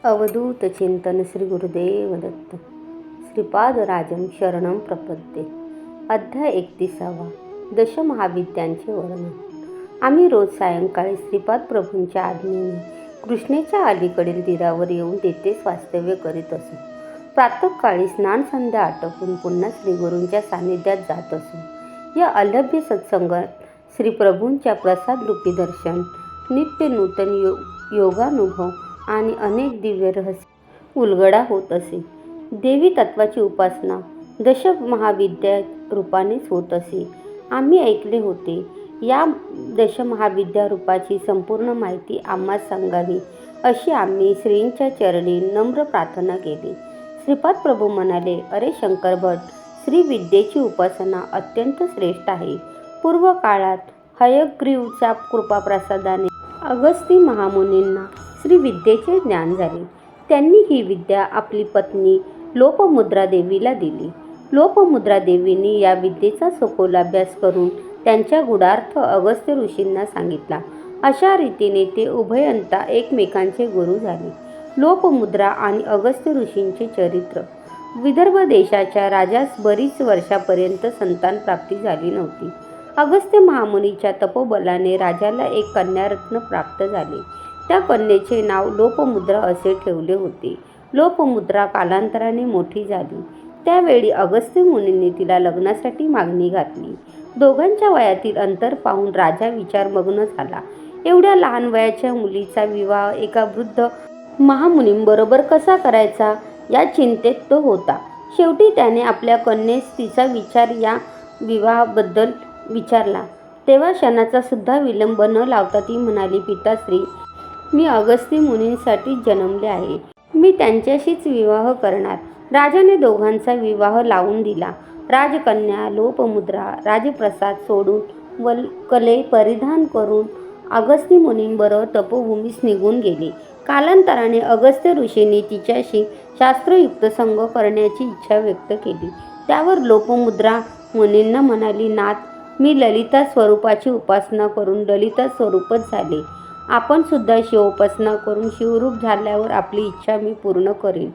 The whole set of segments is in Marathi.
अवधूत चिंतन श्री गुरुदेव दत्त श्रीपाद राजम शरणम प्रपद्ये. अध्याय 31. दशमहाविद्यांचे वर्णन. आम्ही रोज सायंकाळी श्रीपाद प्रभूंच्या आज्ञेने कृष्णेच्या अलीकडील तीरावर येऊन तेथेच वास्तव्य करीत असू. प्रातःकाळी स्नान संध्या आटोपून पुन्हा श्रीगुरूंच्या सान्निध्यात जात असू. या अलभ्य सत्संगात श्रीप्रभूंच्या प्रसादरूपी दर्शन, नित्य नूतन योगानुभव आणि अनेक दिव्य रहस्य उलगडा होत असे. देवी तत्वाची उपासना दशमहाविद्या रूपानेच होत असे. आम्ही ऐकले होते. या दशमहाविद्या रूपाची संपूर्ण माहिती आम्हास सांगावी अशी आम्ही श्रींच्या चरणी नम्र प्रार्थना केली. श्रीपाद प्रभू म्हणाले, अरे शंकर भट, श्री विद्येची उपासना अत्यंत श्रेष्ठ आहे. पूर्व काळात हयग्रीवच्या कृपाप्रसादाने अगस्ती महामुनींना श्री विद्येचे ज्ञान झाले. त्यांनी ही विद्या आपली पत्नी लोपमुद्रा देवीला दिली. लोपमुद्रा देवीने या विद्येचा सखोल अभ्यास करून त्यांच्या गूढार्थ अगस्त्य ऋषींना सांगितला. अशा रीतीने ते उभयंता एकमेकांचे गुरु झाले. लोपमुद्रा आणि अगस्त्य ऋषींचे चरित्र. विदर्भ देशाच्या राजास बरीच वर्षापर्यंत संतान प्राप्ती झाली नव्हती. अगस्त्य महामुनीच्या तपोबलाने राजाला एक कन्यारत्न प्राप्त झाले. त्या कन्येचे नाव लोपमुद्रा असे ठेवले होते. लोपमुद्रा कालांतराने मोठी झाली. त्यावेळी अगस्त्य मुनींनी तिला लग्नासाठी मागणी घातली. दोघांच्या वयातील अंतर पाहून राजा विचारमग्न झाला. एवढ्या लहान वयाच्या मुलीचा विवाह एका वृद्ध महामुनींबरोबर कसा करायचा या चिंतेत तो होता. शेवटी त्याने आपल्या कन्येस तिचा विचार या विवाहाबद्दल विचारला. तेव्हा क्षणाचा सुद्धा विलंब न लावता ती म्हणाली, पिताश्री, मी अगस्ती मुनींसाठी जन्मले आहे. मी त्यांच्याशीच विवाह करणार. राजाने दोघांचा विवाह लावून दिला. राजकन्या लोपमुद्रा राजप्रसाद सोडून वल्कले परिधान करून अगस्ती मुनींबरोबर तपोभूमीस निघून गेली. कालांतराने अगस्त्य ऋषींनी तिच्याशी शास्त्रयुक्त संग करण्याची इच्छा व्यक्त केली. त्यावर लोपमुद्रा मुनींना म्हणाली, नाथ, मी ललिता स्वरूपाची उपासना करून ललिता स्वरूपच झाले. आपण सुद्धा शिवोपासना करून शिवरूप झाल्यावर आपली इच्छा मी पूर्ण करीन.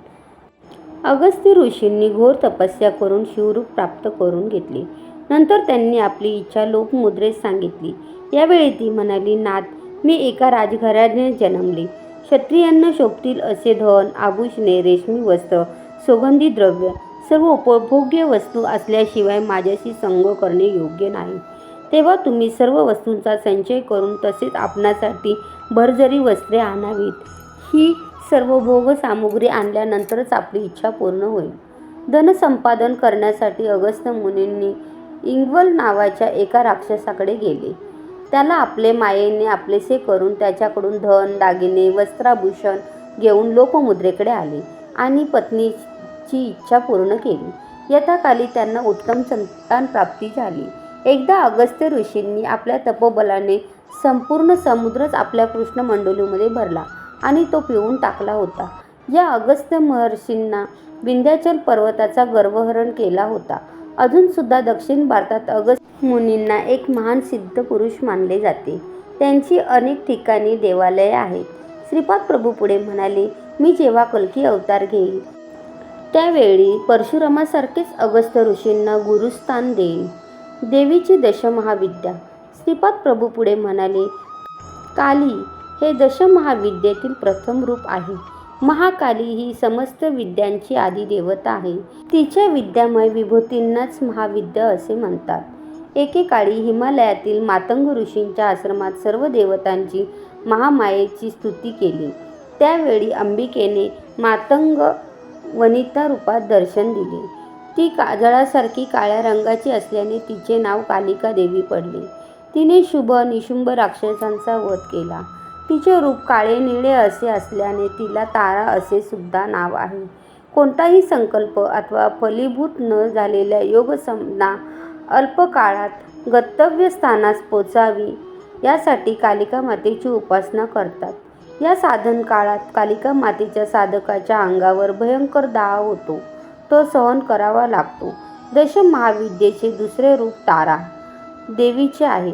अगस्त्य ऋषींनी घोर तपस्या करून शिवरूप प्राप्त करून घेतले. नंतर त्यांनी आपली इच्छा लोपमुद्रेस सांगितली. यावेळी ती म्हणाली, नाथ, मी एका राजघराने जन्मले. क्षत्रियांना शोभतील असे धन, आभूषणे, रेशमी वस्त्र, सुगंधी द्रव्य, सर्व उपभोग्य वस्तू असल्याशिवाय माझ्याशी संग करणे योग्य नाही. तेव्हा तुम्ही सर्व वस्तूंचा संचय करून तसेच आपणासाठी भरजरी वस्त्रे आणावीत. ही सर्व भोग सामुग्री आणल्यानंतरच आपली इच्छा पूर्ण होईल. धनसंपादन करण्यासाठी अगस्त्य मुनींनी इंग्वल नावाच्या एका राक्षसाकडे गेले. त्याला आपले मायेने आपलेसे करून त्याच्याकडून धन, दागिने, वस्त्राभूषण घेऊन लोपमुद्रेकडे आले आणि पत्नीची इच्छा पूर्ण केली. यथाकाली त्यांना उत्तम संतान प्राप्ती झाली. एकदा अगस्त्य ऋषींनी आपल्या तपोबलाने संपूर्ण समुद्रच आपल्या कृष्णमंडलूमध्ये भरला आणि तो पिळून टाकला होता. या अगस्त्य महर्षींना विंध्याचल पर्वताचा गर्वहरण केला होता. अजूनसुद्धा दक्षिण भारतात अगस्त्य मुनींना एक महान सिद्ध पुरुष मानले जाते. त्यांची अनेक ठिकाणी देवालये आहेत. श्रीपाद प्रभू पुढे म्हणाले, मी जेव्हा कल्की अवतार घेईल त्यावेळी परशुरामासारखेच अगस्त्य ऋषींना गुरुस्थान देईन. देवीची दशमहाविद्या. श्रीपाद प्रभू पुढे म्हणाले, काली हे दशमहाविद्येतील प्रथम रूप आहे. महाकाली ही समस्त विद्यांची आदिदेवता आहे. तिच्या विद्यामय विभूतींनाच महाविद्या असे म्हणतात. एकेकाळी हिमालयातील मातंग ऋषींच्या आश्रमात सर्व देवतांची महामायेची स्तुती केली. त्यावेळी अंबिकेने मातंग वनिता रूपात दर्शन दिले. ती काजळासारखी काळ्या रंगाची असल्याने तिचे नाव कालिका देवी पडले. तिने शुभ निशुंभ राक्षसांचा वध केला. तिचे रूप काळे निळे असे असल्याने तिला तारा असे सुद्धा नाव आहे. कोणताही संकल्प अथवा फलीभूत न झालेल्या योगसाधना अल्प काळात गंतव्यस्थानास पोचावी यासाठी कालिका मातेची उपासना करतात. या साधन काळात कालिका मातेच्या साधकाच्या अंगावर भयंकर दाह होतो. तो सहन करावा लागतो. दशमहाविद्येचे दुसरे रूप तारा देवीचे आहे.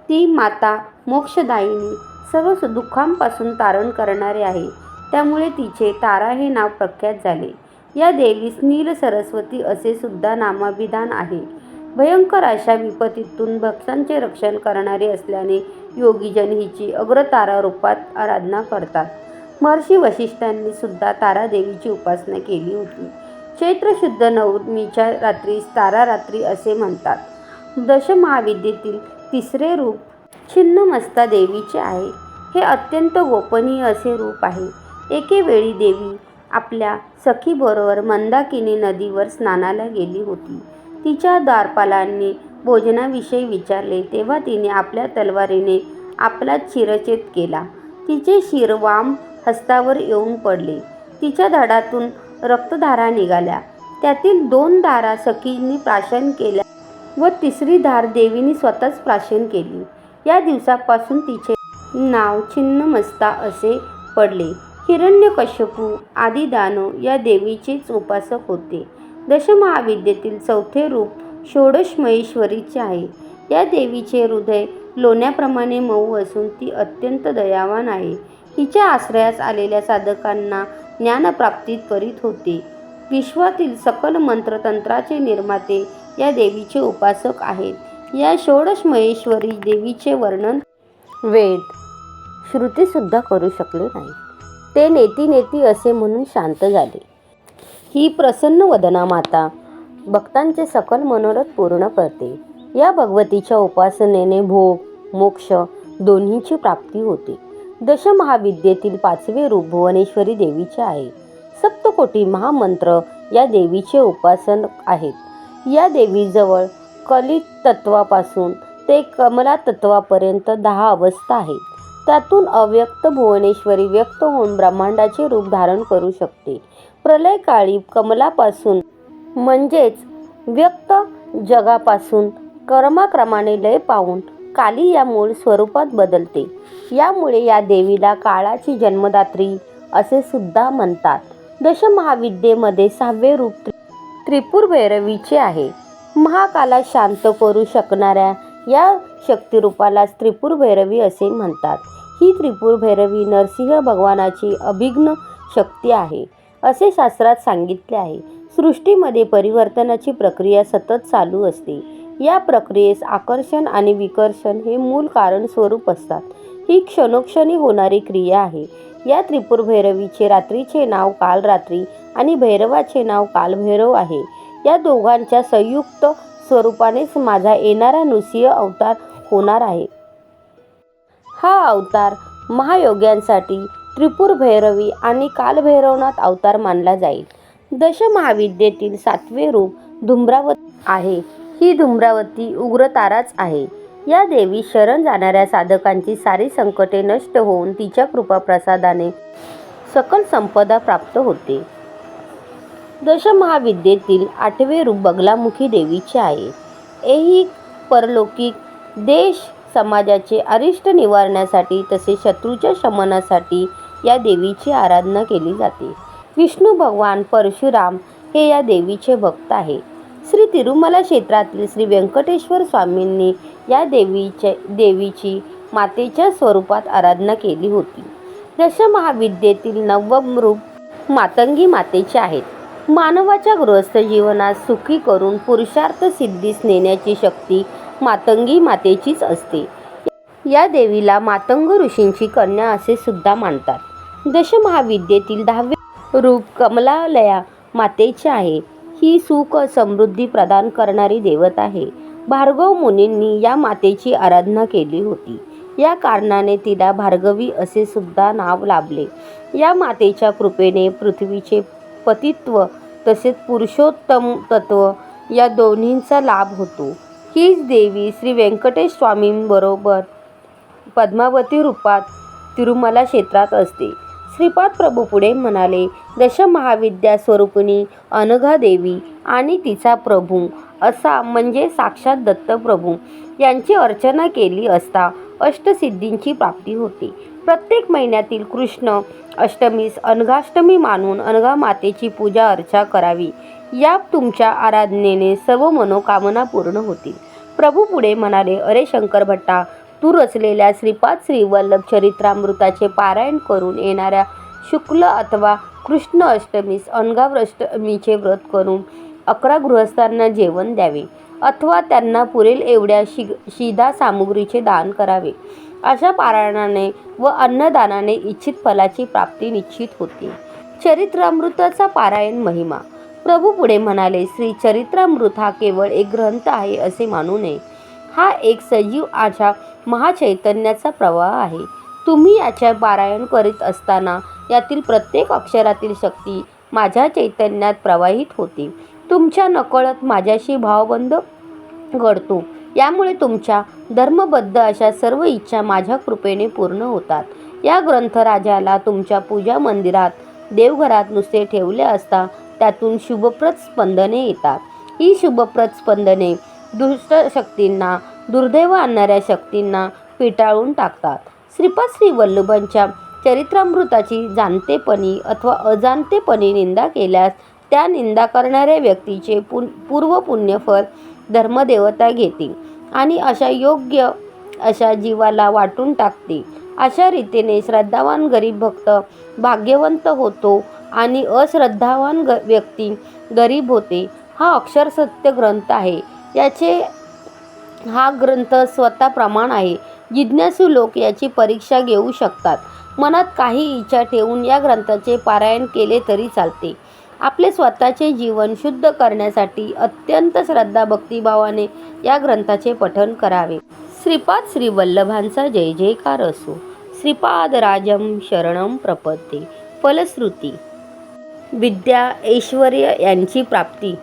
ती माता मोक्षदायिनी, सर्व दुःखांपासून तारण करणारी आहे. त्यामुळे तिचे तारा हे नाव प्रख्यात झाले. या देवीस नील सरस्वती असे सुद्धा नामाभिधान आहे. भयंकर अशा विपत्तीतून भक्तांचे रक्षण करणारी असल्याने योगीजन हिची अग्रतारा रूपात आराधना करतात. महर्षी वसिष्ठांनी सुद्धा तारादेवीची उपासना केली होती. चैत्र शुद्ध नवमीच्या रात्रीस तारा रात्री असे म्हणतात. दशमहाविद्येतील तिसरे रूप छिन्नमस्ता देवीचे आहे. हे अत्यंत गोपनीय असे रूप आहे. एके वेळी देवी आपल्या सखीबरोबर मंदाकिनी नदीवर स्नानाला गेली होती. तिच्या द्वारपालांनी भोजनाविषयी विचारले तेव्हा तिने आपल्या तलवारीने आपला शिरच्छेद केला. तिचे शिर वाम हस्तावर येऊन पडले. तिच्या धडातून रक्तधारा निघाल्या. त्यातील 2 धारा सखींनी प्राशन केल्या व तिसरी धार देवीने स्वतःच प्राशन केली. या दिवसापासून तिचे नाव छिन्नमस्ता असे पडले. हिरण्यकश्यपू आदी दानव या देवीचेच उपासक होते. दशमहाविद्येतील चौथे रूप षोडशमहेश्वरीचे आहे. या देवीचे हृदय लोण्याप्रमाणे मऊ असून ती अत्यंत दयावान आहे. हिच्या आश्रयास आलेल्या साधकांना ज्ञानप्राप्ती त्वरित होते. विश्वातील सकल मंत्रतंत्राचे निर्माते या देवीचे उपासक आहेत. या षोडशमहेश्वरी देवीचे वर्णन वेद श्रुतीसुद्धा करू शकले नाही. ते नेती नेती असे म्हणून शांत झाले. ही प्रसन्न वदना माता भक्तांचे सकल मनोरथ पूर्ण करते. या भगवतीच्या उपासनेने भोग मोक्ष दोन्हीची प्राप्ती होते. दशमहाविद्येतील 5वे रूप भुवनेश्वरी देवीचे आहे. सप्तकोटी महामंत्र या देवीचे उपासन आहेत. या देवीजवळ कलित तत्वापासून ते कमला तत्वापर्यंत 10 अवस्था आहेत. त्यातून अव्यक्त भुवनेश्वरी व्यक्त होऊन ब्रह्मांडाचे रूप धारण करू शकते. प्रलयकाळी कमलापासून म्हणजेच व्यक्त जगापासून क्रमाक्रमाने लय पावून काली या मूळ स्वरूपात बदलते. यामुळे या देवीला काळाची जन्मदात्री असे सुद्धा म्हणतात. दशमहाविद्येमध्ये 6वे रूप त्रिपुर भैरवीचे आहे. महाकाला शांत करू शकणाऱ्या या शक्तिरूपाला त्रिपुर भैरवी असे म्हणतात. ही त्रिपुर भैरवी नरसिंह भगवानाची अभिघ्न शक्ती आहे असे शास्त्रात सांगितले आहे. सृष्टीमध्ये परिवर्तनाची प्रक्रिया सतत चालू असते. या प्रक्रियेस आकर्षण आणि विकर्षण हे मूल कारण स्वरूप असतात. ही क्षणोक्षणी होणारी क्रिया आहे. या त्रिपुर भैरवीचे रात्रीचे नाव कालरात्री आणि भैरवाचे नाव कालभैरव आहे. या दोघांच्या संयुक्त स्वरूपानेच माझा येणारा नृसिंह अवतार होणार आहे. हा अवतार महायोग्यांसाठी त्रिपुर भैरवी आणि कालभैरवनाथ अवतार मानला जाईल. दशमहाविद्येतील 7वे रूप धूम्रावती आहे. ही धूम्रावती उग्रताराच आहे. या देवी शरण जाणाऱ्या साधकांची सारी संकटे नष्ट होऊन तिच्या कृपा प्रसादाने सकल संपदा प्राप्त होते. दशमहाविद्येतील 8वे रूप बगलामुखी देवीचे आहे. ऐहिक परलौकिक देश समाजाचे अरिष्ट निवारण्यासाठी तसेच शत्रूच्या शमनासाठी या देवीची आराधना केली जाते. विष्णू भगवान परशुराम हे या देवीचे भक्त आहे. श्री तिरुमला क्षेत्रातील श्री व्यंकटेश्वर स्वामींनी या देवीची मातेच्या स्वरूपात आराधना केली होती. दशमहाविद्येतील 9वे रूप मातंगी मातेचे आहेत. मानवाच्या गृहस्थ जीवनात सुखी करून पुरुषार्थ सिद्धीस नेण्याची शक्ती मातंगी मातेचीच असते. या देवीला मातंग ऋषींची कन्या असे सुद्धा मानतात. दशमहाविद्येतील 10वे रूप कमलालया मातेचे आहे. ही सुख समृद्धी प्रदान करणारी देवता आहे. भार्गव मुनींनी या मातेची आराधना केली होती. या कारणाने तिला भार्गवी असे सुद्धा नाव लाभले. या मातेच्या कृपेने पृथ्वीचे पतित्व तसेच पुरुषोत्तम तत्व या दोन्हींचा लाभ होतो. हीच देवी श्री व्यंकटेश स्वामींबरोबर पद्मावती रूपात तिरुमला क्षेत्रात असते. श्रीपाद प्रभू पुढे म्हणाले, दशमहाविद्या स्वरूपिणी अनघा देवी आणि तिचा प्रभू असा म्हणजे साक्षात दत्तप्रभू यांची अर्चना केली असता अष्टसिद्धींची प्राप्ती होते. प्रत्येक महिन्यातील कृष्ण अष्टमीस अनघाष्टमी मानून अनघा मातेची पूजा अर्चा करावी. या तुमच्या आराधनेने सर्व मनोकामना पूर्ण होतील. प्रभू पुढे म्हणाले, अरे शंकर भट्टा, तू रचलेल्या श्रीपाद श्रीवल्लभ चरित्रामृताचे पारायण करून येणाऱ्या शुक्ल अथवा कृष्ण अष्टमीस अनगाव अष्टमीचे व्रत करून 11 गृहस्थांना जेवण द्यावे अथवा त्यांना पुरेल एवढ्या शिधा सामुग्रीचे दान करावे. अशा पारायणाने व अन्नदानाने इच्छित फलाची प्राप्ती निश्चित होते. चरित्रामृताचा पारायण महिमा. प्रभू पुढे म्हणाले, श्री चरित्रामृत हा केवळ एक ग्रंथ आहे असे मानू नये. हा एक सजीव अशा महाचैतन्याचा प्रवाह आहे. तुम्ही याचे पारायण करीत असताना यातील प्रत्येक अक्षरातील शक्ती माझ्या चैतन्यात प्रवाहित होते. तुमच्या नकळत माझ्याशी भावबंध घडतो. यामुळे तुमच्या धर्मबद्ध अशा सर्व इच्छा माझ्या कृपेने पूर्ण होतात. या ग्रंथराजाला तुमच्या पूजा मंदिरात, देवघरात नुसते ठेवले असता त्यातून शुभप्रद स्पंदने येतात. ही शुभप्रद स्पंदने दुष्ट शक्तींना, दुर्दैव आणणाऱ्या शक्तींना पिटाळून टाकतात. श्रीपाद श्री वल्लभांच्या चरित्रामृताची जाणतेपणी अथवा अजाणतेपणी निंदा केल्यास त्या निंदा करणाऱ्या व्यक्तीचे पूर्व पुण्यफळ धर्मदेवता घेते आणि योग्य अशा जीवाला वाटून टाकते. अशा रीतीने श्रद्धावान गरीब भक्त भाग्यवंत होतो आणि अश्रद्धावान व्यक्ती गरीब होते. हा अक्षर सत्य ग्रंथ आहे. हा ग्रंथ स्वतः प्रमाण आहे. जिज्ञासू लोक याची परीक्षा घेऊ शकतात. मनात काही इच्छा ठेवून या ग्रंथाचे पारायण केले तरी चालते. आपले स्वतःचे जीवन शुद्ध करण्यासाठी अत्यंत श्रद्धा भक्तिभावाने या ग्रंथाचे पठण करावे. श्रीपाद श्री वल्लभांचा जय जयकार असो. श्रीपाद राजम शरणम प्रपद्ये. फलश्रुती. विद्या ऐश्वर्य यांची प्राप्ती